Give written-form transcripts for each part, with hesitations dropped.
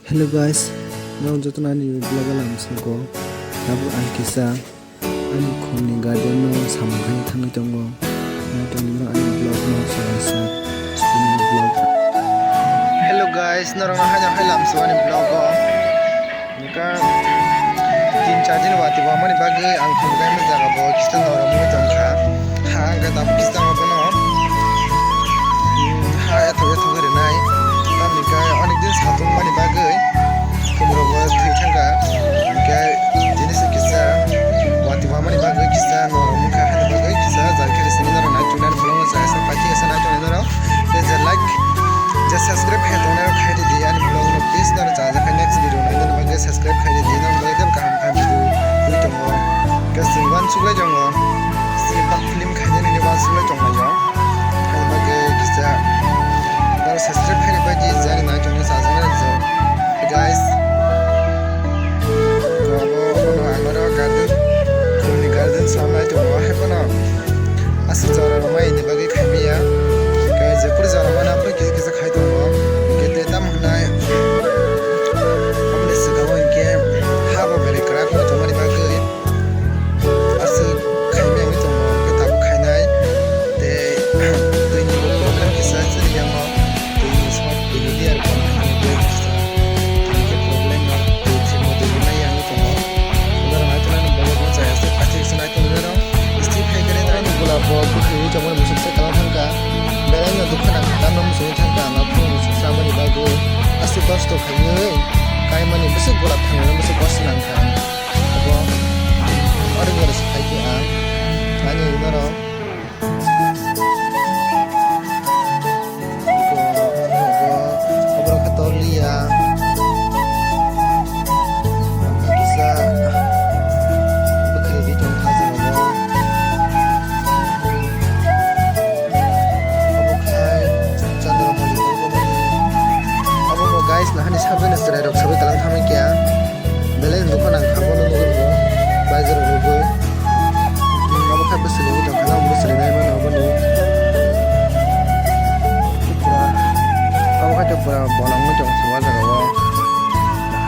Hello guys, now jotna ni vlog alam sako. Tabu alkisa ani khomni garden no samkhai thangai tongo. Na toni no ani vlog no sa vlog. Hello guys, narang hanya halam swani vlog ko. Nika tin charging wati ba mani bagi ang khomgai me jaga bo kistan ora mu tongkha. Ha ga tabu kistan ba no. Ha eto gare nai. Nika onek din satun mani bagai kumrogo thai thanga nika jinis kisa wati mani bagai kisa no mukha han bagai kisa jarkhe seminar na tunan vlog sa sa pati sa na tunan ro please like just subscribe hai to na khai di an vlog no please na ja ja next video na dan bagai subscribe khai di na bagai dan kam kam video tu tongo kasi wan sugai jongo si pak film khai ni wan sugai tongo jo han bagai kisa subscribe kare baji jani na channel sa jana jo guys go amaro garden samai to hai pana asu jara mai ni bagi khamiya guys jepur jara mana apni kisa khai to gete tam hunai apni sagawa ke haba bere kra ko to mari bagi asu khamiya ni to ke tab khainai te ni program kisa chali yang Jangan musim sekarang tangga, belanya dukkan tanam musim tangga, ngapun musim sama di bagu, asli kos tu kaya, kaya mani besar gula tangga, besar kos nangka, apa, orang yang ada sekai dia, hanya ini orang, obrol katolia, bisa bekerja di tempat guys nah ni sabe na serai rok sabe talang thamai kya belai dukhan ang khabo no go bazar go abo kha besli ni tangkhala abo besli nai ma abo ni abo kha pura bolang mo jong suwa jaga wa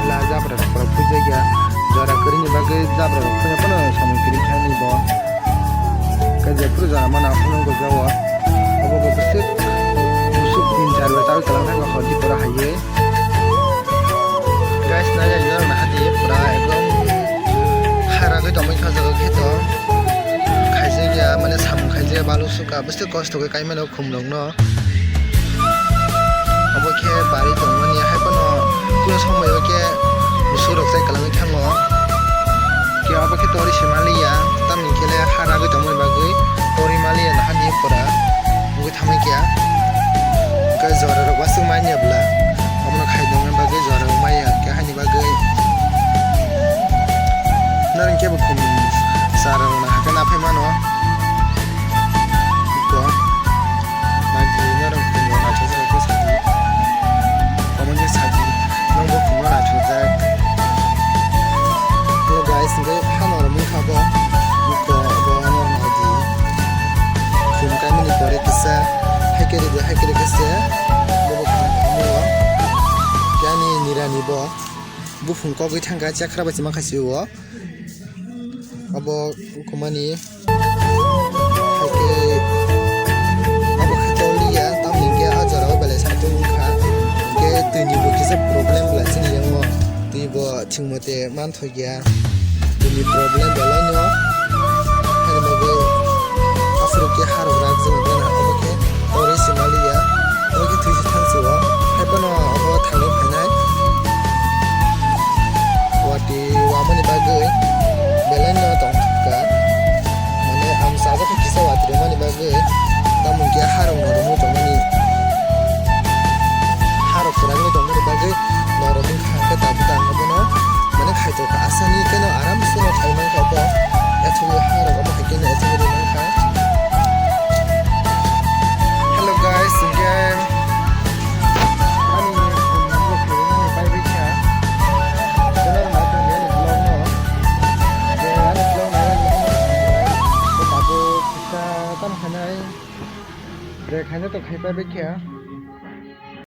hala jabra pura puja kya jara kari ni bagai jabra rok punya pana samai kiri khani bo ka je pura jara mana apno go jawa abo go besik musuk tin jar wa talang thang khoti pura haye guys naya yar na hadi pura ekdom hara ge tomai khaja ge to khaije ya mane sam khaije balu suka beste kosto ge kai mane khumlong no abo khe bari to mani hai pano kuno somoy ke musurok sai kalang thango ke abo khe tori simaliya tamni khele hara ge tomai bagui tori maliya na hadi pura ge thamai kya ke jora ro wasung manya bla amna khaidong na bagai jora maya ke hani bagai narin ke bukum sarang na hakana phai mano ko magi narin ko na chosa ko saji amani saji nong bukum na chosa to guys ngai hanor mu khabo ko bo hanor na di kum kai mini pore kisa hakere kisa bo khamu yani nirani bo bufung ko goi thanga chakra ba chima khasi wo abo kumani hake abo khatoliya tamni ge ajara bale satun kha ge tuni bo kisa problem bla sini yango tui bo thingmote man thogia tuni problem bala no hani bago afro ke haro rak jeng dena abo ke ori simaliya abo ke tui thangsi wo haibano abo thangni phainai wati wamani bagai belanya tongka mane am saja ke kisa watri mani bagai tamun ke harong norumu tongani harok kurangni tongani bagai norumu khake tabu tangabono mane khaito ka asani keno aram se no khaiman khabo ethuri harok abo hakene ethuri man kha hello guys again Rek hanya to khai pa be kya